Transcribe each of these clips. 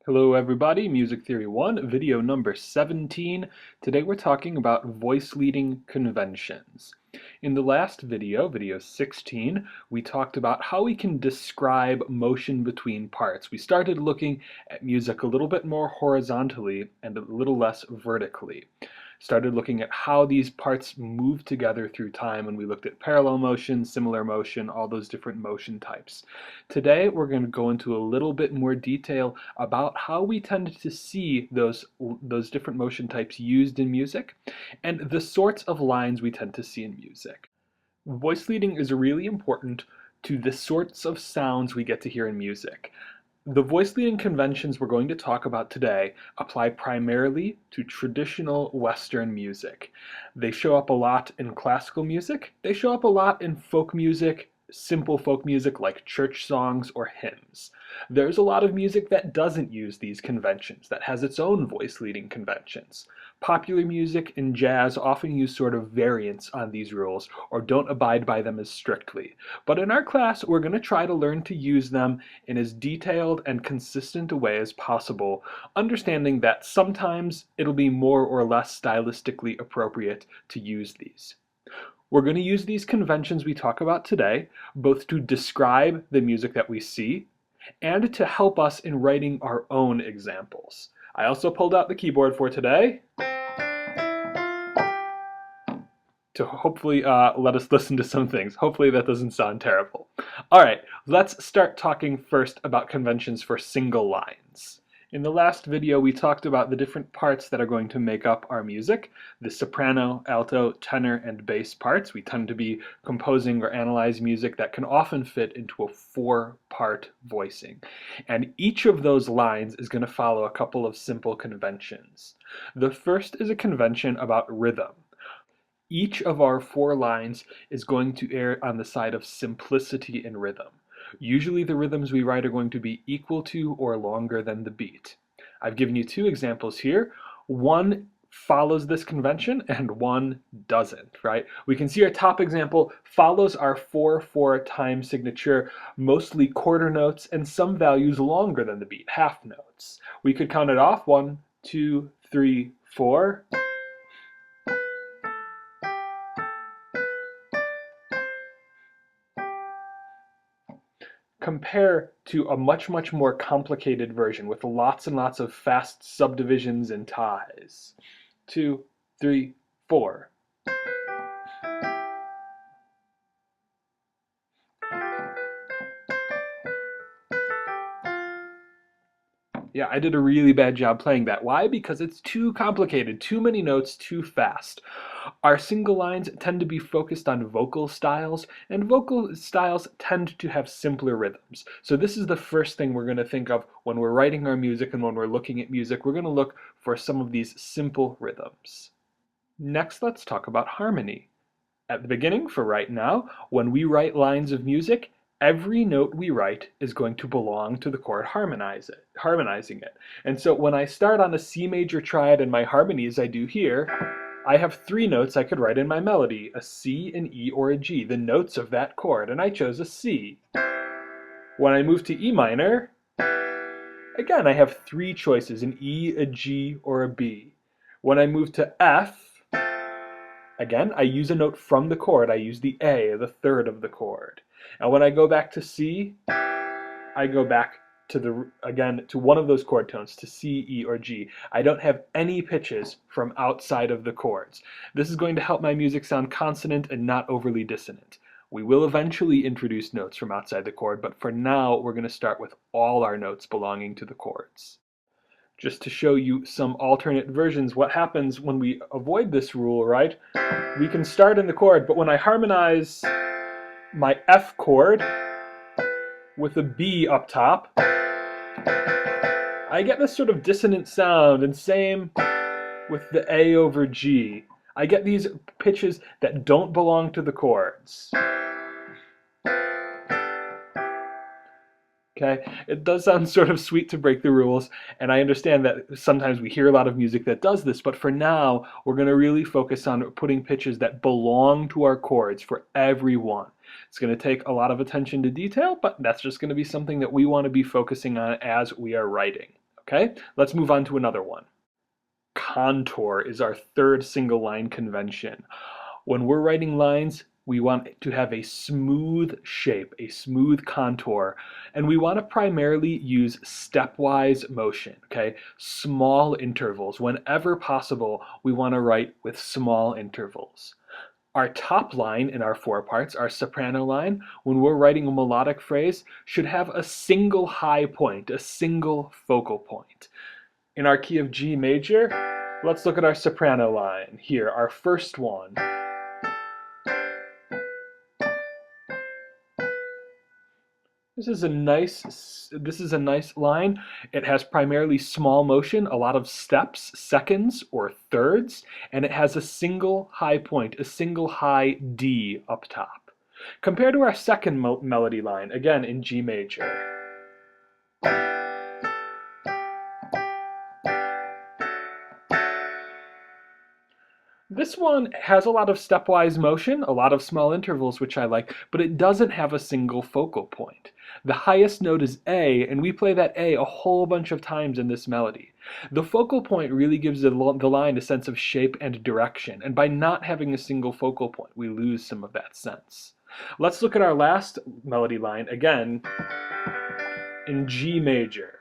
Hello everybody, Music Theory 1, video number 17. Today we're talking about voice leading conventions. In the last video, video 16, we talked about how we can describe motion between parts. We started looking at music a little bit more horizontally and a little less vertically. Started looking at how these parts move together through time, and we looked at parallel motion, similar motion, all those different motion types. Today we're going to go into a little bit more detail about how we tend to see those different motion types used in music and the sorts of lines we tend to see in music. Voice leading is really important to the sorts of sounds we get to hear in music. The voice leading conventions we're going to talk about today apply primarily to traditional Western music. They show up a lot in classical music, they show up a lot in folk music, simple folk music like church songs or hymns. There's a lot of music that doesn't use these conventions, that has its own voice leading conventions. Popular music and jazz often use sort of variants on these rules or don't abide by them as strictly. But in our class, we're going to try to learn to use them in as detailed and consistent a way as possible, understanding that sometimes it'll be more or less stylistically appropriate to use these. We're going to use these conventions we talk about today, both to describe the music that we see and to help us in writing our own examples. I also pulled out the keyboard for today to hopefully let us listen to some things. Hopefully that doesn't sound terrible. All right, let's start talking first about conventions for single lines. In the last video, we talked about the different parts that are going to make up our music. The soprano, alto, tenor, and bass parts. We tend to be composing or analyze music that can often fit into a four-part voicing. And each of those lines is going to follow a couple of simple conventions. The first is a convention about rhythm. Each of our four lines is going to err on the side of simplicity in rhythm. Usually the rhythms we write are going to be equal to or longer than the beat. I've given you two examples here. One follows this convention and one doesn't, right? We can see our top example follows our 4/4 time signature, mostly quarter notes and some values longer than the beat, half notes. We could count it off, 1, 2, 3, 4. Compare to a much more complicated version with lots and lots of fast subdivisions and ties. 2, 3, 4. Yeah, I did a really bad job playing that. Why? Because it's too complicated, too many notes, too fast. Our single lines tend to be focused on vocal styles, and vocal styles tend to have simpler rhythms. So this is the first thing we're going to think of when we're writing our music and when we're looking at music. We're going to look for some of these simple rhythms. Next, let's talk about harmony. At the beginning, for right now, when we write lines of music, every note we write is going to belong to the chord harmonizing it. And so when I start on a C major triad in my harmony as I do here, I have three notes I could write in my melody, a C, an E, or a G, the notes of that chord, and I chose a C. When I move to E minor, again I have three choices, an E, a G, or a B. When I move to F, again I use a note from the chord, I use the A, the third of the chord. And when I go back to C, I go back to one of those chord tones, to C, E, or G. I don't have any pitches from outside of the chords. This is going to help my music sound consonant and not overly dissonant. We will eventually introduce notes from outside the chord, but for now we're going to start with all our notes belonging to the chords. Just to show you some alternate versions, what happens when we avoid this rule, right? We can start in the chord, but when I harmonize my F chord with a B up top, I get this sort of dissonant sound, and same with the A over G. I get these pitches that don't belong to the chords. Okay, it does sound sort of sweet to break the rules, and I understand that sometimes we hear a lot of music that does this, but for now, we're going to really focus on putting pitches that belong to our chords for every one. It's going to take a lot of attention to detail, but that's just going to be something that we want to be focusing on as we are writing. Okay, let's move on to another one. Contour is our third single line convention. When we're writing lines, we want to have a smooth shape, a smooth contour, and we want to primarily use stepwise motion, okay? Small intervals. Whenever possible, we want to write with small intervals. Our top line in our four parts, our soprano line, when we're writing a melodic phrase, should have a single high point, a single focal point. In our key of G major, let's look at our soprano line. Here, our first one. This is a nice line. It has primarily small motion, a lot of steps, seconds, or thirds, and it has a single high point, a single high D up top. Compared to our second melody line, again in G major. This one has a lot of stepwise motion, a lot of small intervals, which I like, but it doesn't have a single focal point. The highest note is A, and we play that A a whole bunch of times in this melody. The focal point really gives the line a sense of shape and direction, and by not having a single focal point, we lose some of that sense. Let's look at our last melody line, again, in G major.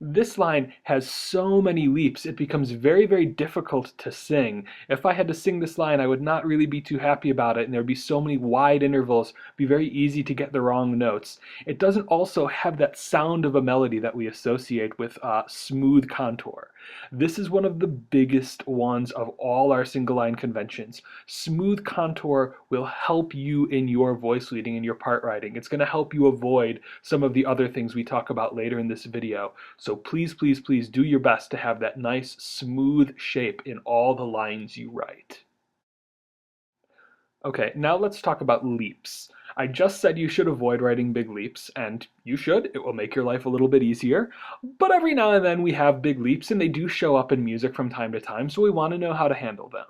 This line has so many leaps, it becomes very, very difficult to sing. If I had to sing this line, I would not really be too happy about it, and there would be so many wide intervals, it would be very easy to get the wrong notes. It doesn't also have that sound of a melody that we associate with smooth contour. This is one of the biggest ones of all our single line conventions. Smooth contour will help you in your voice leading and your part writing. It's going to help you avoid some of the other things we talk about later in this video. So please, please, please do your best to have that nice smooth shape in all the lines you write. Okay, now let's talk about leaps. I just said you should avoid writing big leaps, and you should. It will make your life a little bit easier. But every now and then we have big leaps, and they do show up in music from time to time, so we want to know how to handle them.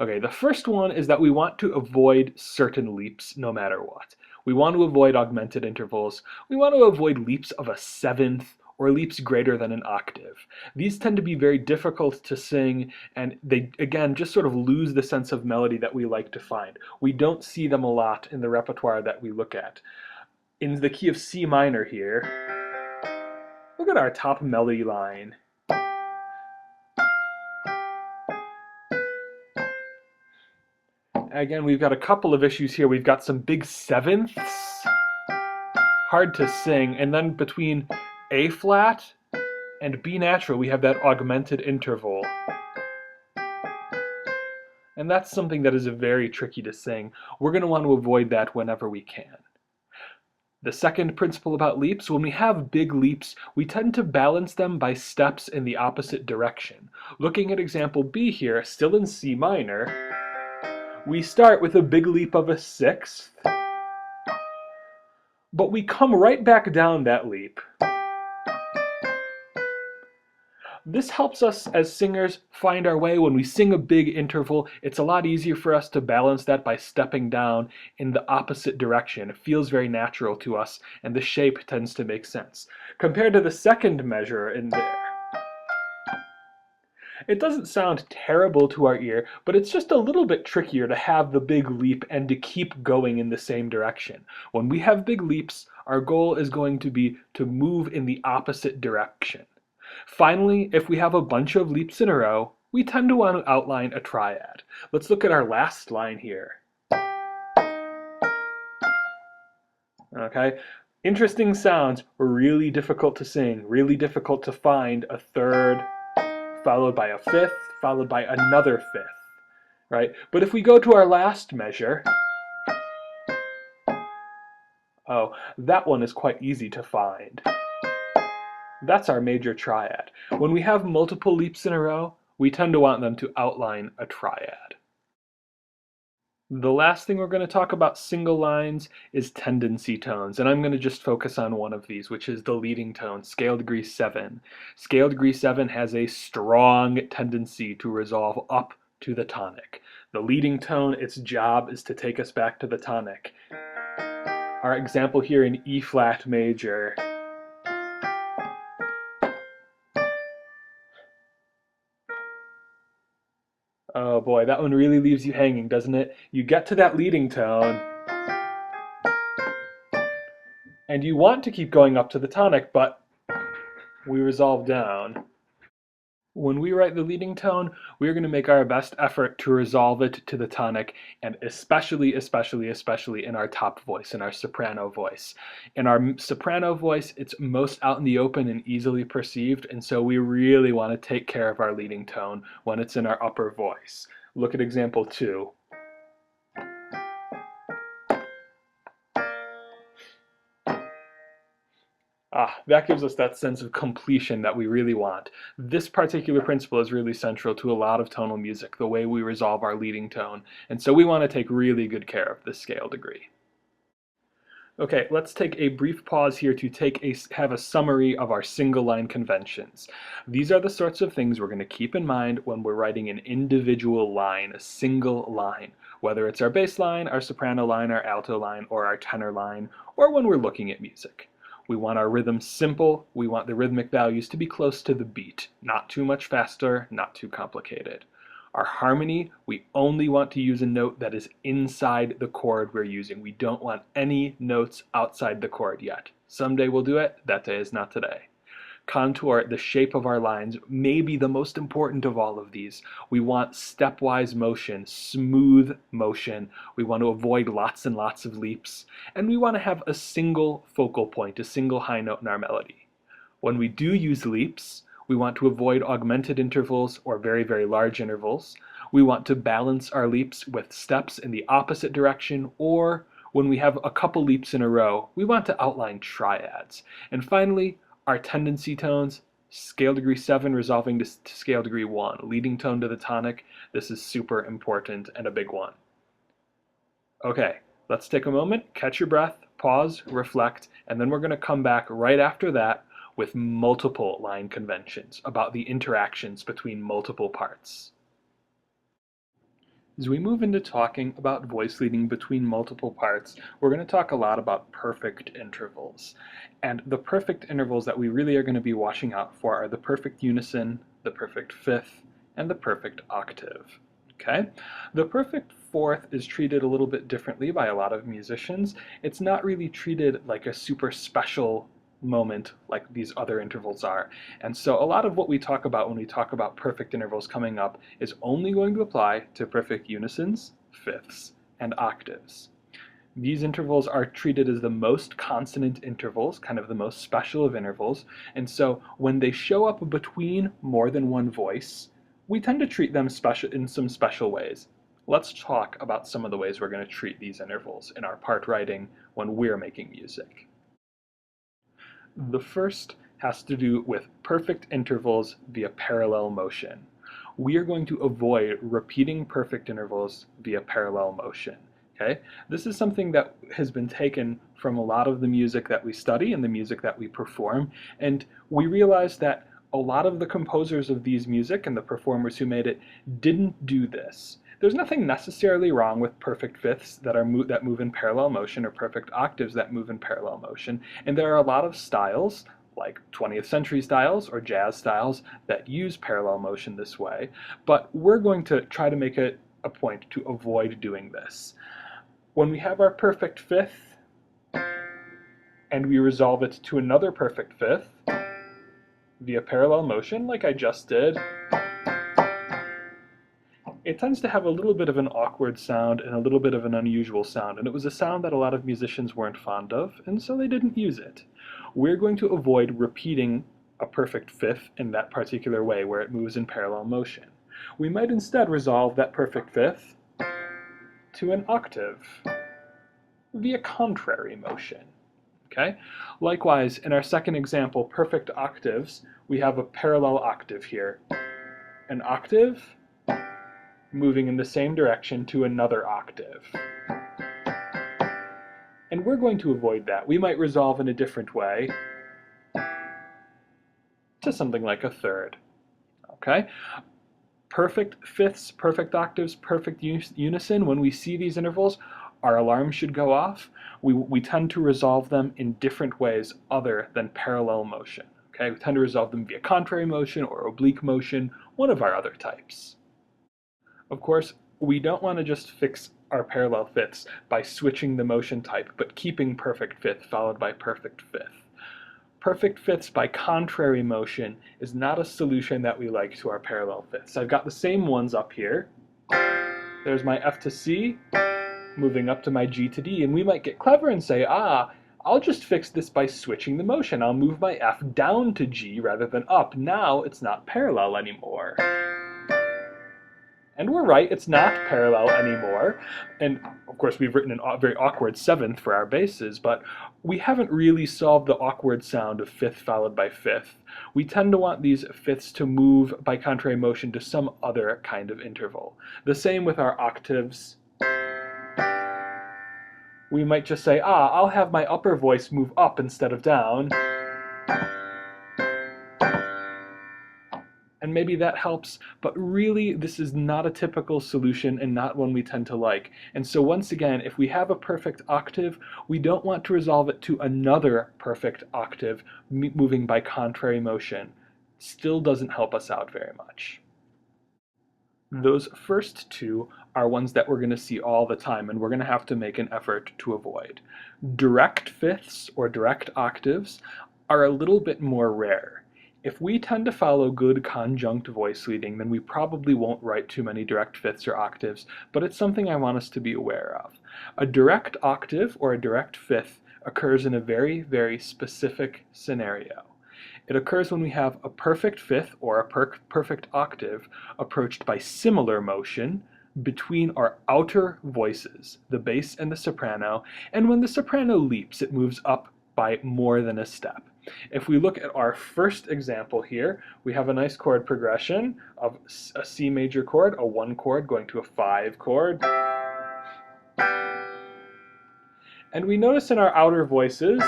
Okay, the first one is that we want to avoid certain leaps no matter what. We want to avoid augmented intervals. We want to avoid leaps of a seventh or leaps greater than an octave. These tend to be very difficult to sing, and they, again, just sort of lose the sense of melody that we like to find. We don't see them a lot in the repertoire that we look at. In the key of C minor here, look at our top melody line. Again, we've got a couple of issues here. We've got some big sevenths, hard to sing, and then between A flat and B natural, we have that augmented interval. And that's something that is very tricky to sing. We're going to want to avoid that whenever we can. The second principle about leaps, when we have big leaps, we tend to balance them by steps in the opposite direction. Looking at example B here, still in C minor, we start with a big leap of a sixth, but we come right back down that leap. This helps us as singers find our way. When we sing a big interval, it's a lot easier for us to balance that by stepping down in the opposite direction. It feels very natural to us, and the shape tends to make sense. Compared to the second measure in there, it doesn't sound terrible to our ear, but it's just a little bit trickier to have the big leap and to keep going in the same direction. When we have big leaps, our goal is going to be to move in the opposite direction. Finally, if we have a bunch of leaps in a row, we tend to want to outline a triad. Let's look at our last line here. Okay, interesting sounds, really difficult to sing, really difficult to find a third, followed by a fifth, followed by another fifth, right? But if we go to our last measure, oh, that one is quite easy to find. That's our major triad. When we have multiple leaps in a row, we tend to want them to outline a triad. The last thing we're going to talk about single lines is tendency tones, and I'm going to just focus on one of these, which is the leading tone, scale degree 7. Scale degree 7 has a strong tendency to resolve up to the tonic. The leading tone, its job is to take us back to the tonic. Our example here in E flat major. Oh boy, that one really leaves you hanging, doesn't it? You get to that leading tone, and you want to keep going up to the tonic, but we resolve down. When we write the leading tone, we're going to make our best effort to resolve it to the tonic, and especially in our top voice, in our soprano voice. In our soprano voice, it's most out in the open and easily perceived, and so we really want to take care of our leading tone when it's in our upper voice. Look at example 2. That gives us that sense of completion that we really want. This particular principle is really central to a lot of tonal music, the way we resolve our leading tone, and so we want to take really good care of this scale degree. Okay, let's take a brief pause here to have a summary of our single line conventions. These are the sorts of things we're going to keep in mind when we're writing an individual line, a single line, whether it's our bass line, our soprano line, our alto line, or our tenor line, or when we're looking at music. We want our rhythm simple, we want the rhythmic values to be close to the beat, not too much faster, not too complicated. Our harmony, we only want to use a note that is inside the chord we're using. We don't want any notes outside the chord yet. Someday we'll do it, that day is not today. Contour, the shape of our lines, may be the most important of all of these. We want stepwise motion, smooth motion. We want to avoid lots and lots of leaps. And we want to have a single focal point, a single high note in our melody. When we do use leaps, we want to avoid augmented intervals or very large intervals. We want to balance our leaps with steps in the opposite direction, or when we have a couple leaps in a row, we want to outline triads. And finally, our tendency tones, scale degree 7 resolving to scale degree 1, leading tone to the tonic. This is super important and a big one. Okay, let's take a moment, catch your breath, pause, reflect, and then we're going to come back right after that with multiple line conventions about the interactions between multiple parts. As we move into talking about voice leading between multiple parts, we're going to talk a lot about perfect intervals. And the perfect intervals that we really are going to be watching out for are the perfect unison, the perfect fifth, and the perfect octave. Okay? The perfect fourth is treated a little bit differently by a lot of musicians. It's not really treated like a super special moment like these other intervals are. And so a lot of what we talk about when we talk about perfect intervals coming up is only going to apply to perfect unisons, fifths, and octaves. These intervals are treated as the most consonant intervals, kind of the most special of intervals, and so when they show up between more than one voice, we tend to treat them in some special ways. Let's talk about some of the ways we're going to treat these intervals in our part writing when we're making music. The first has to do with perfect intervals via parallel motion. We are going to avoid repeating perfect intervals via parallel motion. Okay? This is something that has been taken from a lot of the music that we study and the music that we perform, and we realize that a lot of the composers of these music and the performers who made it didn't do this. There's nothing necessarily wrong with perfect fifths that move in parallel motion or perfect octaves that move in parallel motion, and there are a lot of styles, like 20th century styles or jazz styles, that use parallel motion this way, but we're going to try to make it a point to avoid doing this. When we have our perfect fifth, and we resolve it to another perfect fifth via parallel motion, like I just did, it tends to have a little bit of an awkward sound and a little bit of an unusual sound, and it was a sound that a lot of musicians weren't fond of, and so they didn't use it. We're going to avoid repeating a perfect fifth in that particular way where it moves in parallel motion. We might instead resolve that perfect fifth to an octave via contrary motion. Okay? Likewise, in our second example, perfect octaves, we have a parallel octave here. An octave moving in the same direction to another octave. And we're going to avoid that. We might resolve in a different way to something like a third. Okay? Perfect fifths, perfect octaves, perfect unison, when we see these intervals, our alarm should go off, we tend to resolve them in different ways other than parallel motion. Okay, we tend to resolve them via contrary motion or oblique motion, one of our other types. Of course, we don't want to just fix our parallel fifths by switching the motion type, but keeping perfect fifth followed by perfect fifth. Perfect fifths by contrary motion is not a solution that we like to our parallel fifths. I've got the same ones up here. There's my F to C, moving up to my G to D, and we might get clever and say, I'll just fix this by switching the motion. I'll move my F down to G rather than up. Now it's not parallel anymore. And we're right, it's not parallel anymore. And of course, we've written a very awkward seventh for our basses, but we haven't really solved the awkward sound of fifth followed by fifth. We tend to want these fifths to move by contrary motion to some other kind of interval. The same with our octaves. We might just say, I'll have my upper voice move up instead of down. And maybe that helps, but really this is not a typical solution and not one we tend to like. And so once again, if we have a perfect octave, we don't want to resolve it to another perfect octave moving by contrary motion. Still doesn't help us out very much. Those first two are ones that we're going to see all the time, and we're going to have to make an effort to avoid. Direct fifths or direct octaves are a little bit more rare. If we tend to follow good conjunct voice leading, then we probably won't write too many direct fifths or octaves, but it's something I want us to be aware of. A direct octave or a direct fifth occurs in a very, very specific scenario. It occurs when we have a perfect fifth or a perfect octave approached by similar motion between our outer voices, the bass and the soprano, and when the soprano leaps, it moves up by more than a step. If we look at our first example here, we have a nice chord progression of a C major chord, a 1 chord going to a 5 chord. And we notice in our outer voices,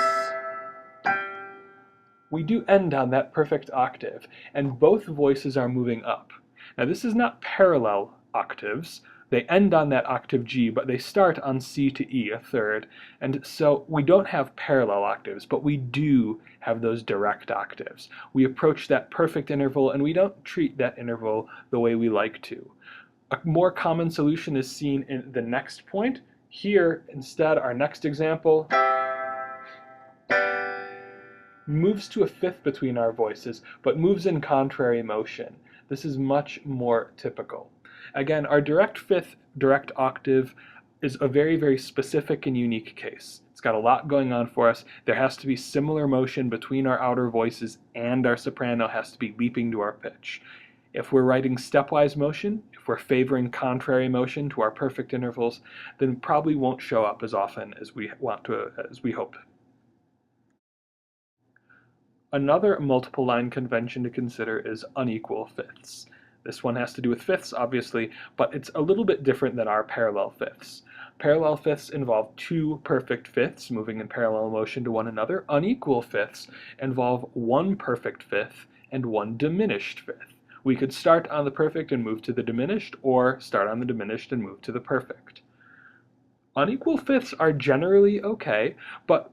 we do end on that perfect octave, and both voices are moving up. Now this is not parallel octaves. They end on that octave G, but they start on C to E, a third. And so we don't have parallel octaves, but we do have those direct octaves. We approach that perfect interval, and we don't treat that interval the way we like to. A more common solution is seen in the next point. Here, instead, our next example moves to a fifth between our voices, but moves in contrary motion. This is much more typical. Again, our direct fifth, direct octave is a very, very specific and unique case. It's got a lot going on for us. There has to be similar motion between our outer voices, and our soprano has to be leaping to our pitch. If we're writing stepwise motion, if we're favoring contrary motion to our perfect intervals, then it probably won't show up as often as we hope. Another multiple line convention to consider is unequal fifths. This one has to do with fifths, obviously, but it's a little bit different than our parallel fifths. Parallel fifths involve two perfect fifths moving in parallel motion to one another. Unequal fifths involve one perfect fifth and one diminished fifth. We could start on the perfect and move to the diminished, or start on the diminished and move to the perfect. Unequal fifths are generally okay, but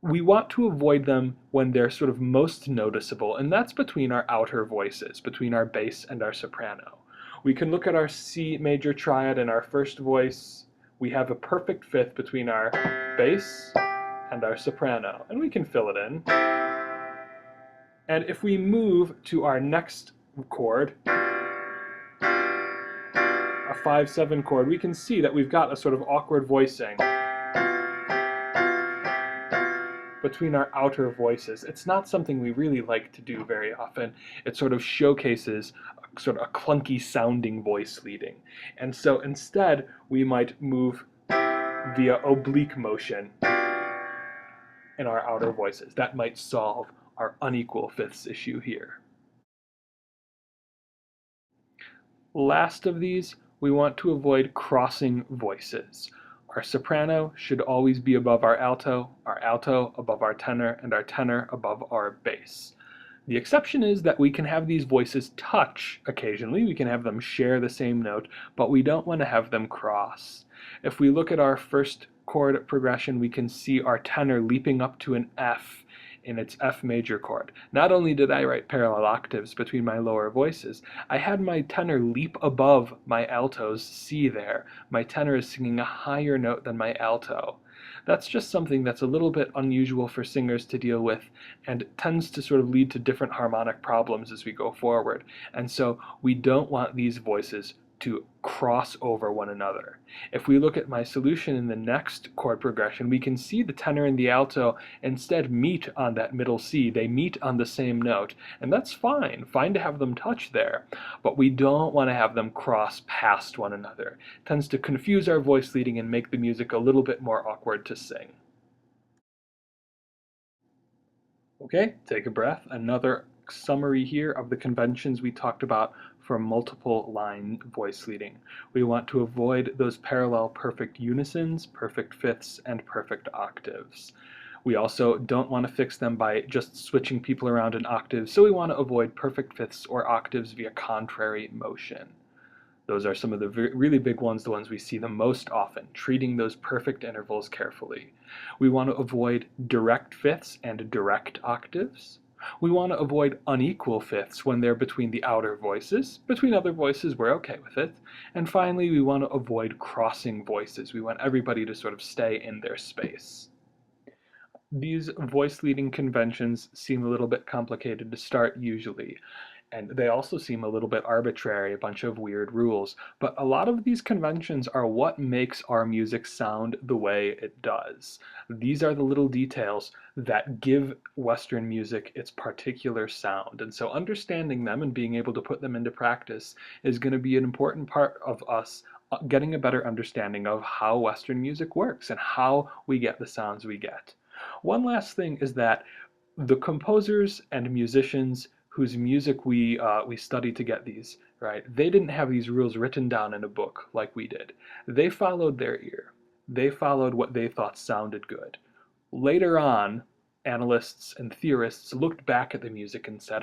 we want to avoid them when they're sort of most noticeable, and that's between our outer voices, between our bass and our soprano. We can look at our C major triad in our first voice. We have a perfect fifth between our bass and our soprano, and we can fill it in. And if we move to our next chord, a 5-7 chord, we can see that we've got a sort of awkward voicing between our outer voices. It's not something we really like to do very often. It sort of showcases sort of a clunky sounding voice leading. And so instead, we might move via oblique motion in our outer voices. That might solve our unequal fifths issue here. Last of these, we want to avoid crossing voices. Our soprano should always be above our alto above our tenor, and our tenor above our bass. The exception is that we can have these voices touch occasionally. We can have them share the same note, but we don't want to have them cross. If we look at our first chord progression, we can see our tenor leaping up to an F in its F major chord. Not only did I write parallel octaves between my lower voices, I had my tenor leap above my alto's C there. My tenor is singing a higher note than my alto. That's just something that's a little bit unusual for singers to deal with and tends to sort of lead to different harmonic problems as we go forward. And so we don't want these voices to cross over one another. If we look at my solution in the next chord progression, we can see the tenor and the alto instead meet on that middle C. They meet on the same note, and that's fine. Fine to have them touch there, but we don't want to have them cross past one another. It tends to confuse our voice leading and make the music a little bit more awkward to sing. Okay, take a breath. Another summary here of the conventions we talked about for multiple line voice leading. We want to avoid those parallel perfect unisons, perfect fifths, and perfect octaves. We also don't want to fix them by just switching people around in octaves, so we want to avoid perfect fifths or octaves via contrary motion. Those are some of the really big ones, the ones we see the most often, treating those perfect intervals carefully. We want to avoid direct fifths and direct octaves. We want to avoid unequal fifths when they're between the outer voices. Between other voices, we're okay with it. And finally, we want to avoid crossing voices. We want everybody to sort of stay in their space. These voice leading conventions seem a little bit complicated to start usually, and they also seem a little bit arbitrary, a bunch of weird rules, but a lot of these conventions are what makes our music sound the way it does. These are the little details that give Western music its particular sound, and so understanding them and being able to put them into practice is going to be an important part of us getting a better understanding of how Western music works and how we get the sounds we get. One last thing is that the composers and musicians whose music we study to get these, right? They didn't have these rules written down in a book like we did. They followed their ear. They followed what they thought sounded good. Later on, analysts and theorists looked back at the music and said,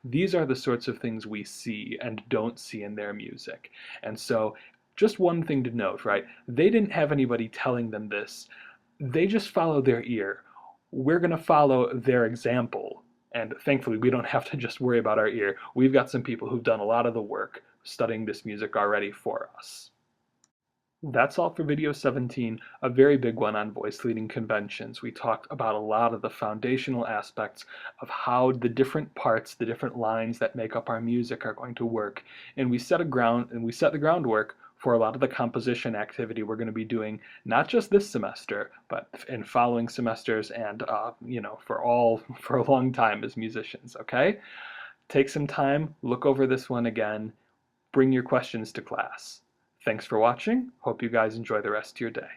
these are the sorts of things we see and don't see in their music. And so, just one thing to note, right? They didn't have anybody telling them this. They just followed their ear. We're going to follow their example. And thankfully, we don't have to just worry about our ear. We've got some people who've done a lot of the work studying this music already for us. That's all for video 17, a very big one on voice leading conventions. We talked about a lot of the foundational aspects of how the different parts, the different lines that make up our music are going to work. And we set the groundwork for a lot of the composition activity we're going to be doing, not just this semester, but in following semesters and, for a long time as musicians, okay? Take some time, look over this one again, bring your questions to class. Thanks for watching. Hope you guys enjoy the rest of your day.